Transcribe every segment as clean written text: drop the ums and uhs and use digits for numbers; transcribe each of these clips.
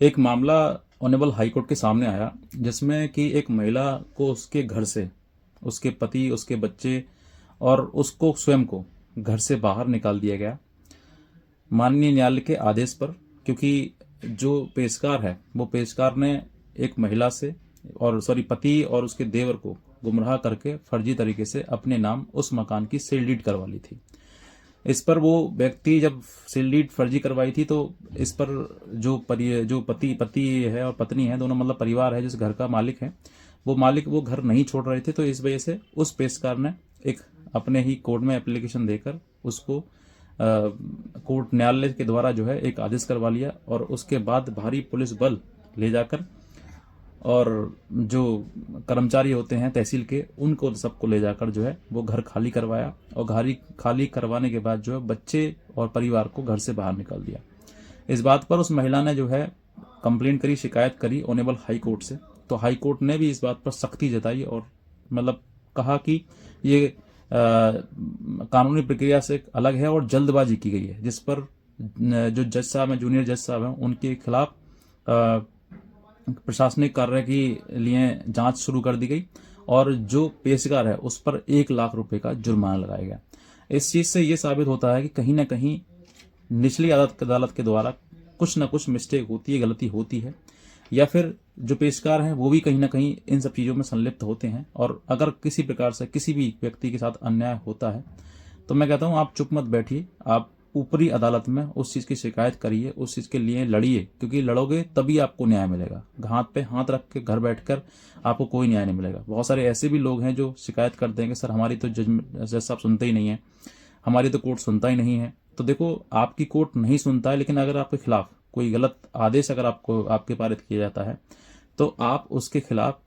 एक मामला honourable high court के सामने आया जिसमें कि एक महिला को उसके घर से उसके पति, उसके बच्चे और उसको स्वयं को घर से बाहर निकाल दिया गया माननीय न्यायालय के आदेश पर। क्योंकि जो पेशकार है वो पेशकार ने एक महिला से और पति और उसके देवर को गुमराह करके फर्जी तरीके से अपने नाम उस मकान की सील डीड करवा ली थी। इस पर वो व्यक्ति जब सील डीड फर्जी करवाई थी तो इस पर जो पति पति है और पत्नी है, दोनों मतलब परिवार है जिस घर का मालिक है, वो घर नहीं छोड़ रहे थे। तो इस वजह से उस पेशकार ने एक अपने ही कोर्ट में एप्लीकेशन देकर उसको कोर्ट न्यायालय के द्वारा जो है एक आदेश करवा लिया और उसके बाद भारी पुलिस बल ले जाकर और जो कर्मचारी होते हैं तहसील के उनको सबको ले जाकर जो है वो घर खाली करवाया और घर खाली करवाने के बाद जो है बच्चे और परिवार को घर से बाहर निकाल दिया। इस बात पर उस महिला ने जो है कंप्लेंट करी, शिकायत करी ऑनरेबल हाई कोर्ट से। तो हाई कोर्ट ने भी इस बात पर सख्ती जताई और मतलब कहा कि ये कानूनी प्रक्रिया से अलग है और जल्दबाजी की गई है, जिस पर जो जज साहब हैं, जूनियर जज साहब हैं, उनके खिलाफ प्रशासनिक कार्य के लिए जांच शुरू कर दी गई और जो पेशकार है उस पर 1 लाख रुपए का जुर्माना लगाया गया। इस चीज से ये साबित होता है कि कहीं ना कहीं निचली अदालत के द्वारा कुछ ना कुछ मिस्टेक होती है, गलती होती है, या फिर जो पेशकार हैं वो भी कहीं ना कहीं इन सब चीज़ों में संलिप्त होते हैं। और अगर किसी प्रकार से किसी भी व्यक्ति के साथ अन्याय होता है तो मैं कहता हूँ आप चुप मत बैठिए, आप ऊपरी अदालत में उस चीज़ की शिकायत करिए, उस चीज़ के लिए लड़िए, क्योंकि लड़ोगे तभी आपको न्याय मिलेगा। हाथ पे हाथ रख के घर बैठकर आपको कोई न्याय नहीं मिलेगा। बहुत सारे ऐसे भी लोग हैं जो शिकायत करते हैं कि सर हमारी तो जज साहब सुनते ही नहीं है, हमारी तो कोर्ट सुनता ही नहीं है। तो देखो, आपकी कोर्ट नहीं सुनता है, लेकिन अगर आपके खिलाफ कोई गलत आदेश अगर आपके पारित किया जाता है तो आप उसके खिलाफ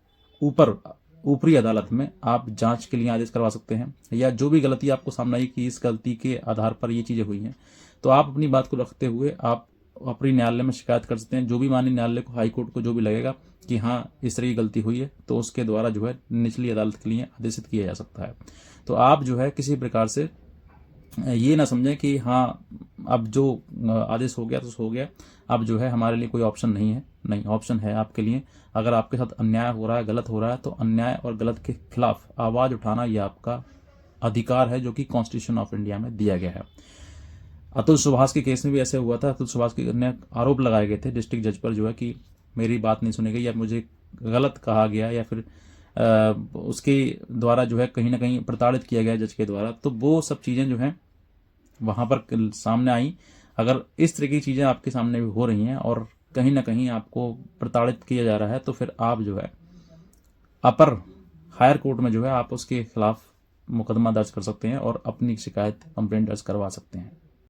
ऊपरी अदालत में आप जांच के लिए आदेश करवा सकते हैं, या जो भी गलती आपको सामने आई कि इस गलती के आधार पर ये चीज़ें हुई हैं, तो आप अपनी बात को रखते हुए आप अपनी न्यायालय में शिकायत कर सकते हैं। जो भी माननीय न्यायालय को, हाई कोर्ट को जो भी लगेगा कि हाँ इस तरह की गलती हुई है, तो उसके द्वारा जो है निचली अदालत के लिए आदेशित किया जा सकता है। तो आप जो है किसी प्रकार से ये ना समझें कि हाँ अब जो आदेश हो गया तो हो गया, अब जो है हमारे लिए कोई ऑप्शन नहीं है। नहीं, ऑप्शन है आपके लिए। अगर आपके साथ अन्याय हो रहा है, गलत हो रहा है, तो अन्याय और गलत के खिलाफ आवाज़ उठाना ये आपका अधिकार है जो कि कॉन्स्टिट्यूशन ऑफ इंडिया में दिया गया है। अतुल सुभाष के केस में भी ऐसे हुआ था। अतुल सुभाष के ने आरोप लगाए गए थे डिस्ट्रिक्ट जज पर जो है कि मेरी बात नहीं सुनी गई या मुझे गलत कहा गया या फिर उसके द्वारा जो है कहीं ना कहीं प्रताड़ित किया गया जज के द्वारा। तो वो सब चीज़ें जो हैं वहां पर सामने आई। अगर इस तरह की चीज़ें आपके सामने भी हो रही हैं और कहीं ना कहीं आपको प्रताड़ित किया जा रहा है, तो फिर आप जो है अपर हायर कोर्ट में जो है आप उसके खिलाफ मुकदमा दर्ज कर सकते हैं और अपनी शिकायत कंप्लेंट दर्ज करवा सकते हैं।